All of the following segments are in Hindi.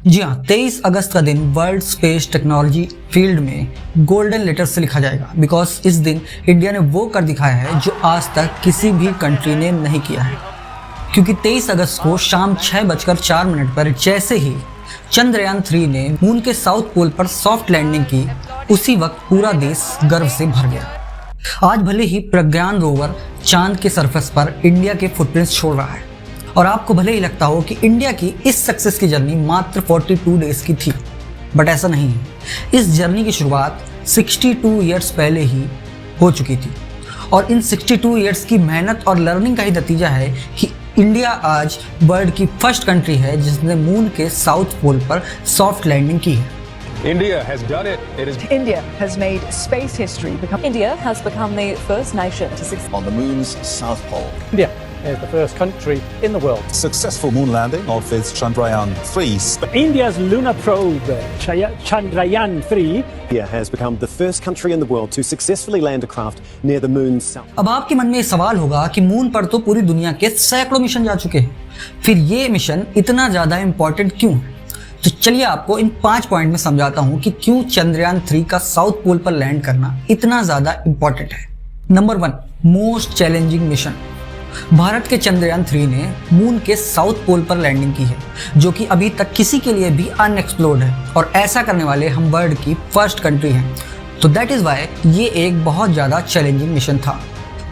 जी हाँ, 23 अगस्त का दिन वर्ल्ड स्पेस टेक्नोलॉजी फील्ड में गोल्डन लेटर से लिखा जाएगा, बिकॉज इस दिन इंडिया ने वो कर दिखाया है जो आज तक किसी भी कंट्री ने नहीं किया है। क्योंकि 23 अगस्त को शाम 6:04 पर जैसे ही चंद्रयान 3 ने मून के साउथ पोल पर सॉफ्ट लैंडिंग की, उसी वक्त पूरा देश गर्व से भर गया। आज भले ही प्रज्ञान रोवर चांद के सरफेस पर इंडिया के फुटप्रिंट्स छोड़ रहा है और आपको भले ही लगता हो कि इंडिया की इस सक्सेस की जर्नी मात्र 42 डेज की थी, बट ऐसा नहीं है। इस जर्नी की शुरुआत 62 ईयर्स पहले ही हो चुकी थी और इन 62 ईयर्स की मेहनत और लर्निंग का ही नतीजा है कि इंडिया आज वर्ल्ड की फर्स्ट कंट्री है जिसने मून के साउथ पोल पर सॉफ्ट लैंडिंग की है। India has done it. India has made space history. India has become the first nation to succeed on the moon's south pole. India is the first country in the world. Successful moon landing of its Chandrayaan-3. India's lunar probe, Chandrayaan-3. India has become the first country in the world to successfully land a craft near the moon's south. अब आपके मन में सवाल होगा कि मून पर तो पूरी दुनिया के सैकड़ों मिशन जा चुके हैं, फिर ये मिशन इतना ज्यादा इंपॉर्टेंट क्यों है? तो चलिए आपको इन 5 पॉइंट में समझाता हूं कि क्यों चंद्रयान 3 का साउथ पोल पर लैंड करना इतना ज्यादा इंपॉर्टेंट है। Number 1, most challenging mission. Bharat के चंद्रयान 3 ने मून के साउथ पोल पर लैंडिंग की है, जो कि अभी तक किसी के लिए भी अनएक्सप्लोर्ड है और ऐसा करने वाले हम वर्ल्ड की फर्स्ट कंट्री हैं। तो दैट इज वाई ये एक बहुत ज्यादा चैलेंजिंग मिशन था।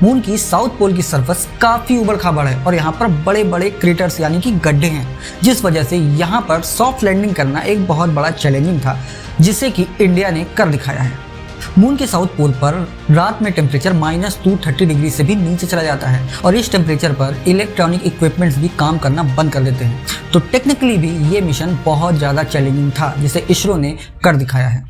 मून की साउथ पोल की सरफेस काफ़ी उबड़ खाबड़ है और यहाँ पर बड़े बड़े क्रेटर्स यानी कि गड्ढे हैं, जिस वजह से यहाँ पर सॉफ्ट लैंडिंग करना एक बहुत बड़ा चैलेंजिंग था, जिसे कि इंडिया ने कर दिखाया है। मून के साउथ पोल पर रात में टेम्परेचर -230 डिग्री से भी नीचे चला जाता है और इस टेम्परेचर पर इलेक्ट्रॉनिक इक्विपमेंट्स भी काम करना बंद कर देते हैं। तो टेक्निकली भी ये मिशन बहुत ज़्यादा चैलेंजिंग था, जिसे इसरो ने कर दिखाया है।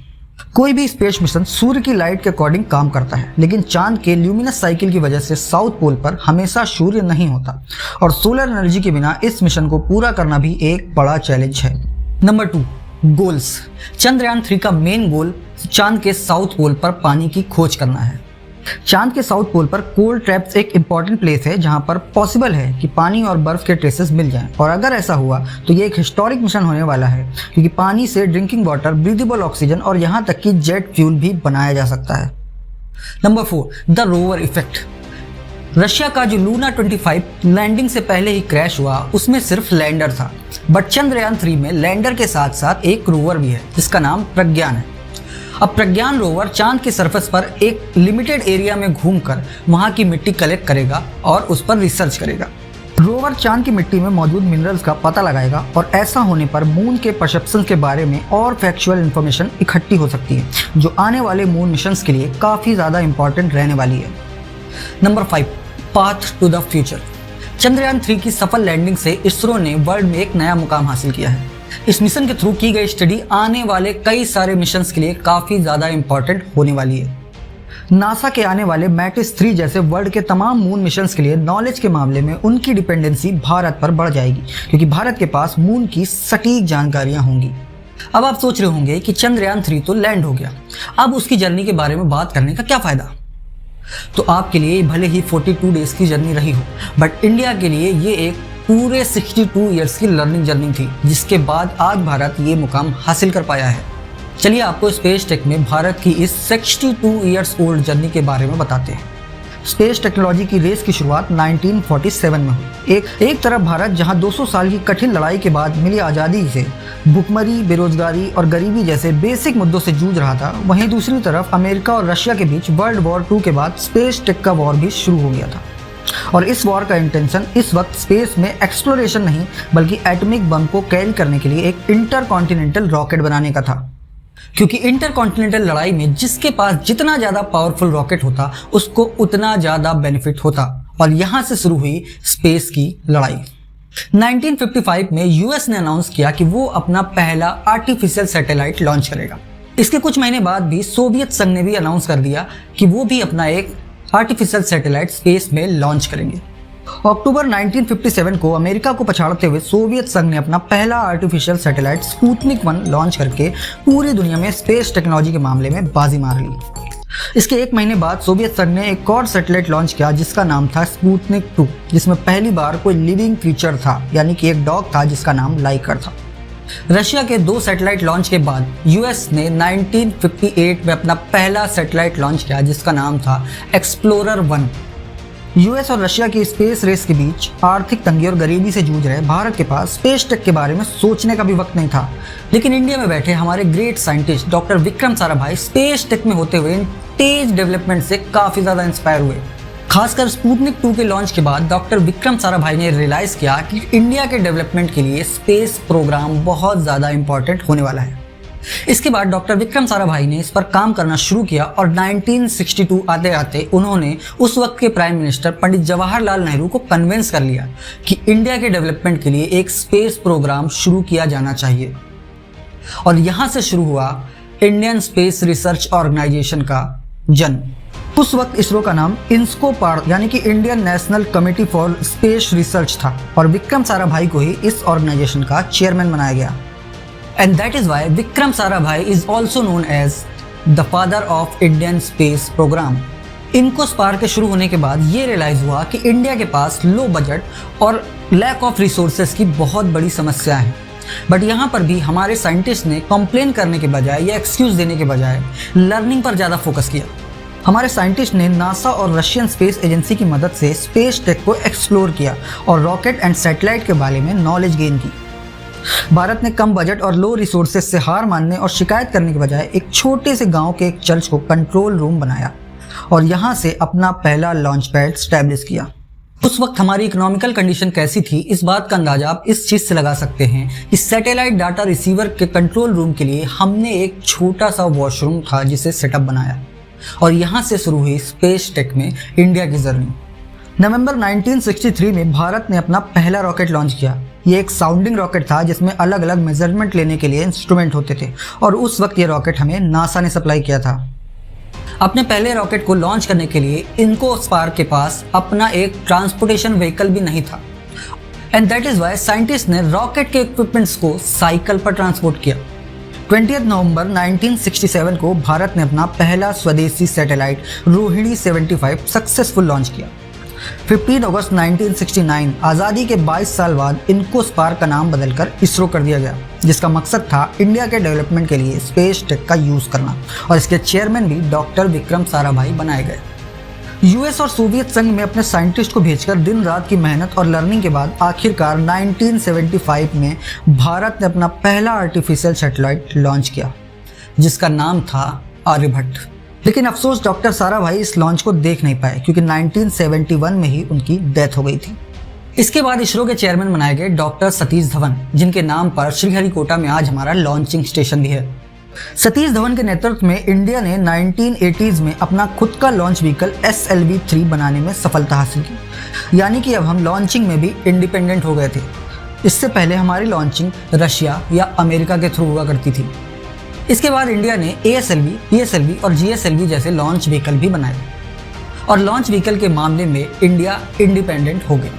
कोई भी स्पेस मिशन सूर्य की लाइट के अकॉर्डिंग काम करता है, लेकिन चांद के ल्यूमिनस साइकिल की वजह से साउथ पोल पर हमेशा सूर्य नहीं होता और सोलर एनर्जी के बिना इस मिशन को पूरा करना भी एक बड़ा चैलेंज है। Number 2, goals. चंद्रयान 3 का मेन गोल चांद के साउथ पोल पर पानी की खोज करना है। चांद के साउथ पोल पर कोल्ड ट्रैप्स एक इंपॉर्टेंट प्लेस है जहां पर पॉसिबल है कि पानी और बर्फ के ट्रेसेस मिल जाएं, और अगर ऐसा हुआ तो ये एक हिस्टोरिक मिशन होने वाला है, क्योंकि पानी से ड्रिंकिंग वाटर, ब्रीदेबल ऑक्सीजन और यहां तक कि जेट फ्यूल भी बनाया जा सकता है। Number 4, the rover effect. Russia का जो लूना 25 लैंडिंग से पहले ही क्रैश हुआ, उसमें सिर्फ लैंडर था, बट चंद्रयान 3 में लैंडर के साथ साथ एक रोवर भी है जिसका नाम प्रज्ञान है। अब प्रज्ञान रोवर चांद के सरफेस पर एक लिमिटेड एरिया में घूमकर वहां की मिट्टी कलेक्ट करेगा और उस पर रिसर्च करेगा। रोवर चांद की मिट्टी में मौजूद मिनरल्स का पता लगाएगा और ऐसा होने पर मून के परसेप्शन के बारे में और फैक्चुअल इंफॉर्मेशन इकट्ठी हो सकती है, जो आने वाले मून मिशंस के लिए काफ़ी ज़्यादा इंपॉर्टेंट रहने वाली है। Number 5, path to the future. Chandrayaan 3 की सफल लैंडिंग से इसरो ने वर्ल्ड में एक नया मुकाम हासिल किया है। इस मिशन के थ्रू की गई स्टडी आने वाले कई सारे मिशंस के लिए काफ़ी ज़्यादा इंपॉर्टेंट होने वाली है। नासा के आने वाले मैटिस 3 जैसे वर्ल्ड के तमाम मून मिशंस के लिए नॉलेज के मामले में उनकी डिपेंडेंसी भारत पर बढ़ जाएगी, क्योंकि भारत के पास मून की सटीक जानकारियां होंगी। अब आप सोच रहे होंगे कि चंद्रयान 3 तो लैंड हो गया, अब उसकी जर्नी के बारे में बात करने का क्या फ़ायदा? तो आपके लिए भले ही 42 डेज की जर्नी रही हो, बट इंडिया के लिए ये एक पूरे 62 ईयर्स की लर्निंग जर्नी थी, जिसके बाद आज भारत ये मुकाम हासिल कर पाया है। चलिए आपको स्पेस टेक में भारत की इस 62 ईयर्स ओल्ड जर्नी के बारे में बताते हैं। स्पेस टेक्नोलॉजी की रेस की शुरुआत 1947 में हुई। एक तरफ भारत जहां 200 साल की कठिन लड़ाई के बाद मिली आज़ादी से भुखमरी, बेरोजगारी और गरीबी जैसे बेसिक मुद्दों से जूझ रहा था, वहीं दूसरी तरफ अमेरिका और रशिया के बीच वर्ल्ड वॉर 2 के बाद स्पेस टेक का वॉर भी शुरू हो गया था। और इस वॉर का इंटेंशन इस वक्त स्पेस में एक्सप्लोरेशन नहीं, बल्कि एटॉमिक बम को कैरी करने के लिए एक इंटरकॉन्टिनेंटल रॉकेट बनाने का था। क्योंकि इंटरकॉन्टिनेंटल लड़ाई में जिसके पास जितना ज़्यादा पावरफुल रॉकेट होता, उसको उतना ज़्यादा बेनिफिट होता, और यहाँ से शुरू हुई स्पेस की लड़ाई। 1955 में यूएस ने अनाउंस किया कि वो अपना पहला आर्टिफिशियल सैटेलाइट लॉन्च करेगा। इसके कुछ महीने बाद भी सोवियत संघ ने भी अनाउंस कर दिया कि वो भी अपना एक आर्टिफिशियल सैटेलाइट स्पेस में लॉन्च करेंगे। अक्टूबर 1957 को अमेरिका को पछाड़ते हुए सोवियत संघ ने अपना पहला आर्टिफिशियल सैटेलाइट स्पुतनिक 1 लॉन्च करके पूरी दुनिया में स्पेस टेक्नोलॉजी के मामले में बाजी मार ली। इसके एक महीने बाद सोवियत संघ ने एक और सैटेलाइट लॉन्च किया जिसका नाम था स्पुतनिक 2, जिसमें पहली बार कोई लिविंग क्रीचर था, यानी कि एक डॉग था जिसका नाम लाइकर था। रशिया के 2 सैटेलाइट लॉन्च के बाद यूएस ने 1958 में अपना पहला सैटेलाइट लॉन्च किया जिसका नाम था एक्सप्लोरर 1। यूएस और रशिया की स्पेस रेस के बीच आर्थिक तंगी और गरीबी से जूझ रहे भारत के पास स्पेस टेक के बारे में सोचने का भी वक्त नहीं था। लेकिन इंडिया में बैठे हमारे great scientist doctor Vikram Sarabhai space tech में होते हुए इन तेज डेवलपमेंट से काफ़ी ज़्यादा इंस्पायर हुए। खासकर स्पुतनिक 2 के लॉन्च के बाद डॉक्टर विक्रम साराभाई ने रियलाइज़ किया कि इंडिया के डेवलपमेंट के लिए स्पेस प्रोग्राम बहुत ज़्यादा इंपॉर्टेंट होने वाला है। इसके बाद डॉक्टर विक्रम साराभाई ने इस पर काम करना शुरू किया और 1962 आते आते उन्होंने उस वक्त के प्राइम मिनिस्टर पंडित जवाहरलाल नेहरू को कन्विंस कर लिया कि इंडिया के डेवलपमेंट के लिए एक स्पेस प्रोग्राम शुरू किया जाना चाहिए। और यहाँ से शुरू हुआ इंडियन स्पेस रिसर्च ऑर्गेनाइजेशन का जन्म। उस वक्त इसरो का नाम इंस्कोपार यानी कि Indian national committee for space research था और विक्रम साराभाई को ही इस ऑर्गेनाइजेशन का चेयरमैन बनाया गया। And that is why Vikram Sarabhai is also known as the father of Indian space program. INCOSPAR के शुरू होने के बाद ये रियलाइज हुआ कि इंडिया के पास लो बजट और लैक ऑफ रिसोर्सेज की बहुत बड़ी समस्या है। बट यहाँ पर भी हमारे साइंटिस्ट ने कंप्लेन करने के बजाय या एक्सक्यूज देने के बजाय लर्निंग पर ज़्यादा फोकस किया। हमारे साइंटिस्ट ने नासा और रशियन स्पेस एजेंसी की मदद से स्पेस टेक को एक्सप्लोर किया और रॉकेट एंड सैटेलाइट के बारे में नॉलेज गेन की। भारत ने कम बजट और लो रिसोर्सेज से हार मानने और शिकायत करने के बजाय एक छोटे से गांव के एक चर्च को कंट्रोल रूम बनाया और यहां से अपना पहला लॉन्च पैड स्टैब्लिश किया। उस वक्त हमारी इकोनॉमिकल कंडीशन कैसी थी, इस बात का अंदाजा आप इस चीज़ से लगा सकते हैं कि सैटेलाइट डाटा रिसीवर के कंट्रोल रूम के लिए हमने एक छोटा सा वॉशरूम था जिसे सेटअप बनाया और यहाँ से शुरू हुई स्पेस टेक में इंडिया की जर्नी। नवंबर 1963 में भारत ने अपना पहला रॉकेट लॉन्च किया। ये एक साउंडिंग रॉकेट था जिसमें अलग अलग मेजरमेंट लेने के लिए इंस्ट्रूमेंट होते थे और उस वक्त ये रॉकेट हमें नासा ने सप्लाई किया था। अपने पहले रॉकेट को लॉन्च करने के लिए इनकोस्पार के पास अपना एक ट्रांसपोर्टेशन व्हीकल भी नहीं था and that is why scientist ने रॉकेट के इक्विपमेंट्स को साइकिल पर ट्रांसपोर्ट किया। 20 नवंबर 1967 को भारत ने अपना पहला स्वदेशी सैटेलाइट रोहिणी 75 सक्सेसफुल लॉन्च किया। 15 अगस्त 1969 आज़ादी के 22 साल बाद इनकोस्पार का नाम बदलकर इसरो कर दिया गया, जिसका मकसद था इंडिया के डेवलपमेंट के लिए स्पेस टेक का यूज़ करना और इसके चेयरमैन भी डॉक्टर विक्रम साराभाई बनाए गए। यूएस और सोवियत संघ में अपने साइंटिस्ट को भेजकर दिन रात की मेहनत और लर्निंग के बाद आखिरकार 1975 में भारत ने अपना पहला आर्टिफिशियल सैटेलाइट लॉन्च किया जिसका नाम था आर्यभट्ट। लेकिन अफसोस डॉक्टर साराभाई इस लॉन्च को देख नहीं पाए क्योंकि 1971 में ही उनकी डेथ हो गई थी। इसके बाद इसरो के चेयरमैन बनाए गए डॉक्टर सतीश धवन, जिनके नाम पर श्रीहरिकोटा में आज हमारा लॉन्चिंग स्टेशन भी है। सतीश धवन के नेतृत्व में इंडिया ने 1980s में अपना खुद का लॉन्च व्हीकल SLV-3 बनाने में सफलता हासिल की, यानी कि अब हम लॉन्चिंग में भी इंडिपेंडेंट हो गए थे। इससे पहले हमारी लॉन्चिंग रशिया या अमेरिका के थ्रू हुआ करती थी। इसके बाद इंडिया ने ASLV, PSLV और GSLV जैसे लॉन्च व्हीकल भी बनाए और लॉन्च व्हीकल के मामले में इंडिया इंडिपेंडेंट हो गई।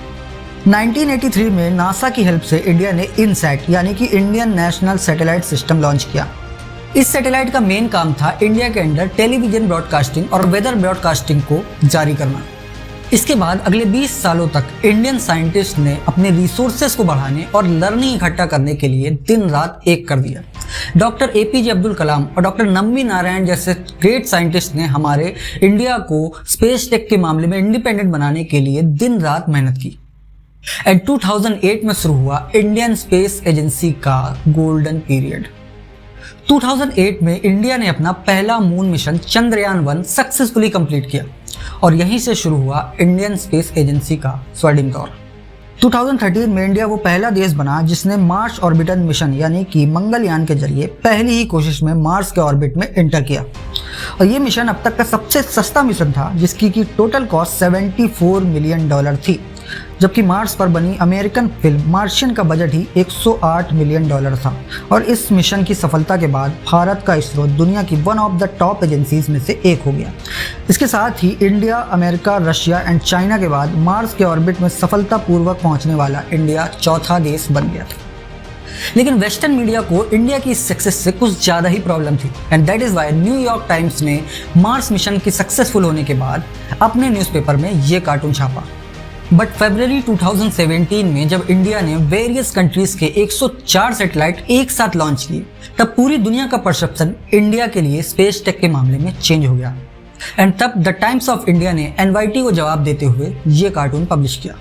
1983 में नासा की हेल्प से इंडिया ने INSAT यानी कि Indian national satellite system launch किया। इस सैटेलाइट का मेन काम था इंडिया के अंदर टेलीविजन ब्रॉडकास्टिंग और वेदर ब्रॉडकास्टिंग को जारी करना। इसके बाद अगले 20 सालों तक इंडियन साइंटिस्ट ने अपने रिसोर्सेज को बढ़ाने और लर्निंग इकट्ठा करने के लिए दिन रात एक कर दिया। डॉक्टर APJ अब्दुल कलाम और डॉक्टर नम्बी नारायण जैसे ग्रेट साइंटिस्ट ने हमारे इंडिया को स्पेस टेक के मामले में इंडिपेंडेंट बनाने के लिए दिन रात मेहनत की। एंड 2008 में शुरू हुआ इंडियन स्पेस एजेंसी का गोल्डन पीरियड। 2008 में इंडिया ने अपना पहला moon mission Chandrayaan 1 successfully complete किया और यहीं से शुरू हुआ इंडियन स्पेस एजेंसी का स्वर्णिम दौर। 2013 में इंडिया वो पहला देश बना जिसने मार्स ऑर्बिटर मिशन यानी कि मंगलयान के जरिए पहली ही कोशिश में मार्स के ऑर्बिट में एंटर किया और ये मिशन अब तक का सबसे सस्ता मिशन था जिसकी की टोटल कॉस्ट $74 मिलियन थी, जबकि मार्स पर बनी अमेरिकन फिल्म मार्शियन का बजट ही $108 मिलियन था। और इस मिशन की सफलता के बाद भारत का इसरो दुनिया की one of the top agencies में से एक हो गया। इसके साथ ही India, America, Russia and China के बाद मार्स के ऑर्बिट में सफलतापूर्वक पहुंचने वाला इंडिया चौथा देश बन गया था। लेकिन वेस्टर्न मीडिया को इंडिया की सक्सेस से कुछ ज़्यादा ही प्रॉब्लम थी and that is why New York times ने मार्स मिशन की सक्सेसफुल होने के बाद अपने न्यूज़पेपर में ये कार्टून छापा। बट फरवरी 2017 में जब इंडिया ने वेरियस कंट्रीज के 104 सैटेलाइट एक साथ लॉन्च किए, तब पूरी दुनिया का परसेप्शन इंडिया के लिए स्पेस टेक के मामले में चेंज हो गया। एंड तब द टाइम्स ऑफ इंडिया ने एनवाईटी को जवाब देते हुए ये कार्टून पब्लिश किया।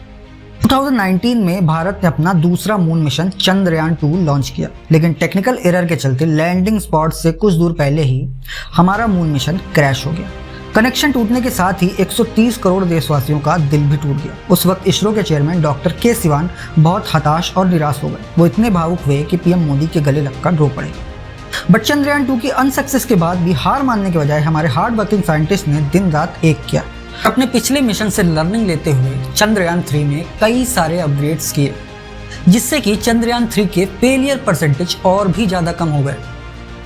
2019 में भारत ने अपना दूसरा मून मिशन चंद्रयान 2 लॉन्च किया, लेकिन टेक्निकल एरर के चलते लैंडिंग स्पॉट से कुछ दूर पहले ही हमारा मून मिशन क्रैश हो गया। कनेक्शन टूटने के साथ ही 130 करोड़ देशवासियों का दिल भी टूट गया। उस वक्त इसरो के चेयरमैन डॉक्टर के सिवान बहुत हताश और निराश हो गए। वो इतने भावुक हुए कि पीएम मोदी के गले लगकर रो पड़े। बट चंद्रयान 2 की अनसक्सेस के बाद भी हार मानने के बजाय हमारे हार्ड वर्किंग साइंटिस्ट ने दिन रात एक किया। अपने पिछले मिशन से लर्निंग लेते हुए चंद्रयान 3 में कई सारे अपग्रेड्स किए, जिससे कि चंद्रयान 3 के फेलियर परसेंटेज और भी ज़्यादा कम हो गए।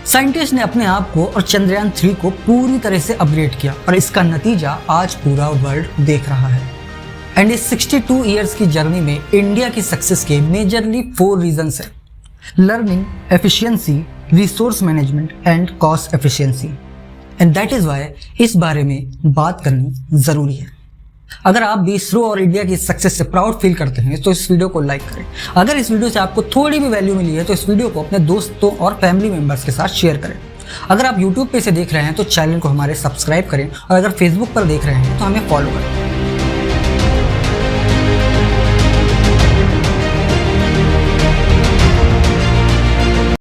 साइंटिस्ट ने अपने आप को और चंद्रयान 3 को पूरी तरह से अपग्रेड किया और इसका नतीजा आज पूरा वर्ल्ड देख रहा है। एंड इस 62 ईयर्स की जर्नी में इंडिया की सक्सेस के मेजरली 4 रीजंस हैं: learning, efficiency, resource management and cost efficiency. And that is why इस बारे में बात करनी ज़रूरी है। अगर आप भी इसरो और इंडिया की सक्सेस से प्राउड फील करते हैं तो इस वीडियो को लाइक करें। अगर इस वीडियो से आपको थोड़ी भी वैल्यू मिली है तो इस वीडियो को अपने दोस्तों और फैमिली मेंबर्स के साथ शेयर करें। अगर आप यूट्यूब पे से देख रहे हैं तो चैनल को हमारे सब्सक्राइब करें और अगर फेसबुक पर देख रहे हैं तो हमें फॉलो करें।